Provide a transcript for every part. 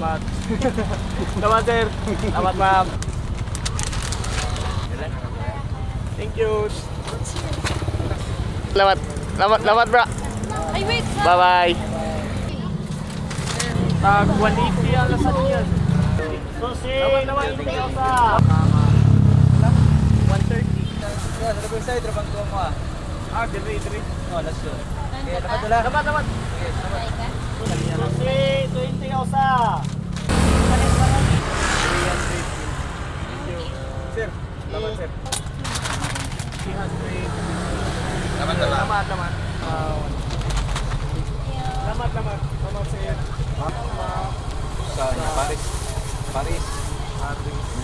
Salamat. Salamat, sir. Salamat, ma'am. Thank you. Salamat. Salamat, bro. Ay, wait. Bye-bye. Tag 180 ang lasagna. Susi. Naman, hindi ka sa. 130. Yan, sa labing side, rabang tuwa mo ah. Dire. Oh, that's good. Okay, Nandun dapat ka? wala. Salamat. Okay, salamat. Susi, 20 ka sa. Sir, salamat sir. 300. Salamat. Salamat. Salamat, sir. Sa Paris. Paris.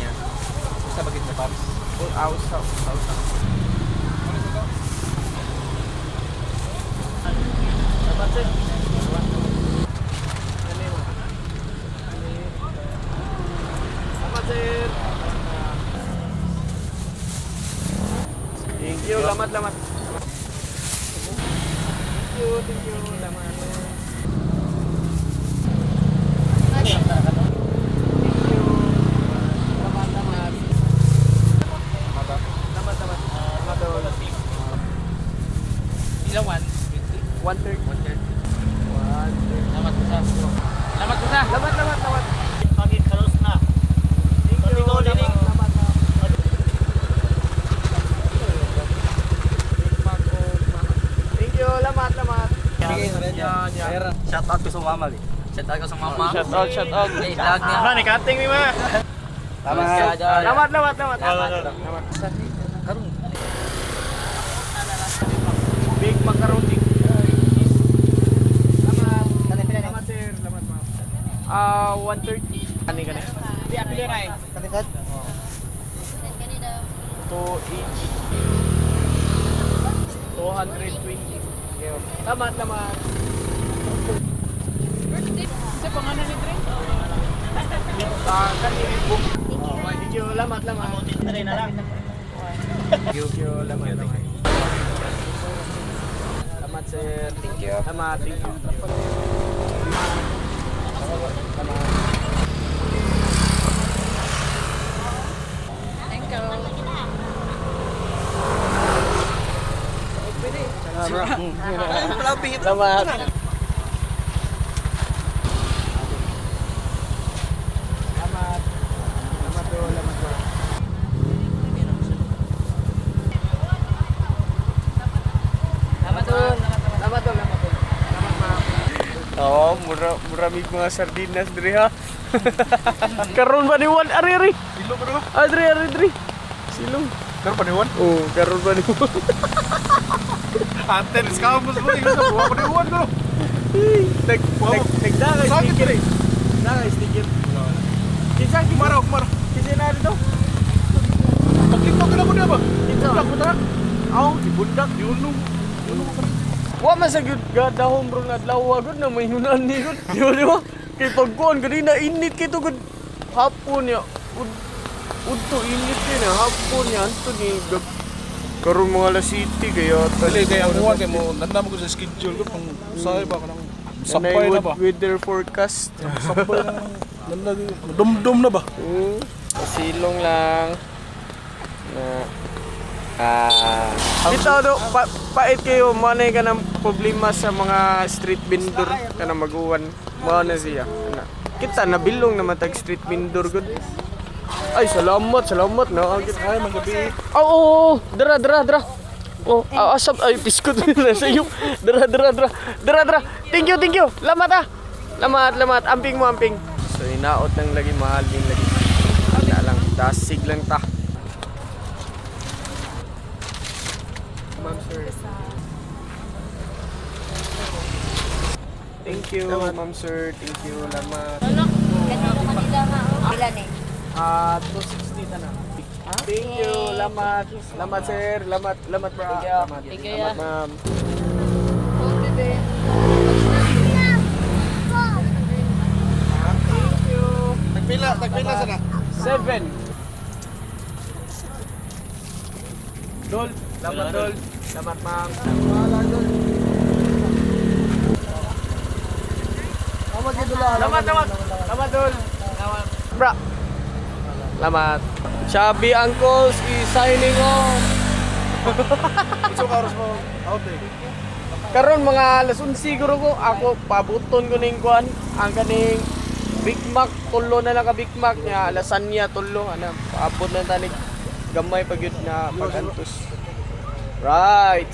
Niya. Sa bagit na Paris. Aus. Salamat, sir. Salamat, sir. Thank you, salamat. Thank you, salamat. Thank you. Salamat. Ilawan. 130. 130. Salamat po sa. Salamat po sa. Salamat. Pagit karos na. Thank you. Salamat. Thank you. Salamat. Yan. Shout out ko sa mama. Shout out ko sa mama. Shout out. Okay, vlog niya. Ni kating ni ma. Salamat. Harun. Big macaroni. Salamat sir. Salamat ma'am. 130. Ani ka na? Di apili na eh. Kalikat. 280. 220. Salamat. Sa pangalan ni Dre? Kanina book. Thank you. Salamat. Try na lang. Thank you. Salamat. Salamat sir. Thank you. Salamat. Thank you. Thank you. Salamat. Oo, murami mga sardinas diri ha. Karon ba ni Juan? Ari. Silong bro. Ari. Silong. Karon pa ni Juan. Oh, karon ba ni Juan? Ate, discount mo ito sa buwa pa ni Juan bro. Nagdagay Sakit sticker. rin. Dagay sticker. Kinsa Kumara. Kinsa na dito? Pag-tiktok ka na mo niya ba? Kinsa? Bulak mo na. Aw, ibundak yunong. Wa man sa gyud gadahom bro nga adlaw gud na may hunan ni gud. Di ba? Kay pagkuan kanina init kay to gud hapon ya. Udto init kay na hapon ya anto ni karon mga alas city kaya Dali kaya ang Juan kay mo nanda mo ko sa schedule ko pang say ba kanang sampay na ba? Weather forecast. Sampay na nanda dumdum na ba? Silong lang na dito do pait kayo manay ka ng problema sa mga street vendor kana mag-uwan mo na siya ana kita nabilong na matag street vendor gud ay salamat na Ay magabi. oo dra oh asap ay biskut na sa iyo dra thank you lamat amping so inaot nang lagi mahal din lagi ala lang dasig lang ta. Ma'am sir. Thank you, ma'am sir. Thank you, salamat. Ilan eh? 260 na. Thank you, salamat. Salamat sir, salamat bro. Thank you, Salamat ma'am. Thank you. Tagpila sana. 7. Dol, salamat Dol. Salamat ma'am. Salamat, salamat. Salamat, Dol. Bra. Salamat. Chubby Uncles is signing off. Ito karos mo out eh. Karon mga alas 11 siguro ko, ako pabuton ko ning kuan, ang kaning Big Mac, tulo na lang ka Big Mac niya, lasagna tulo, ano, paabot na tanig gamay pag yun na pagantos. Right.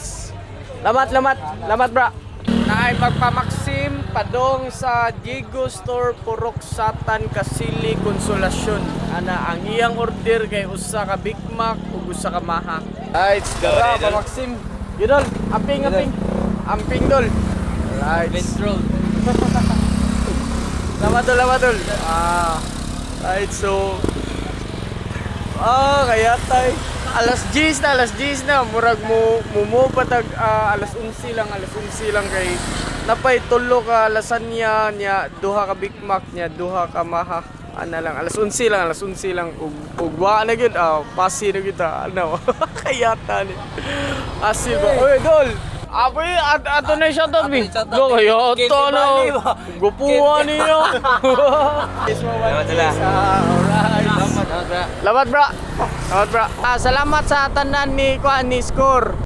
Lamat bra. Naay magpamaksim padong sa Diego Store Purok Satan Kasili Konsolasyon. Ana ang iyang order kay usa ka Big Mac ug usa ka maha. Right, dara pamaksim. Yun, amping. Amping dol. Right. Salamat dol. Right, so kaya tay alas 10 na murag mo patag alas 11 lang kay napay tulo ka lasagna niya, duha ka Big Mac niya, duha ka maha. Ana lang alas 11 lang ug wa na gyud pasi na gyud ano. Kaya ta ni. Asil ba? Oy dol. Abi ato na siya to mi. Go kayo to no. Gupuan niyo. Salamat sila. Alright. Salamat bra. Salamat sa tanan ni Score.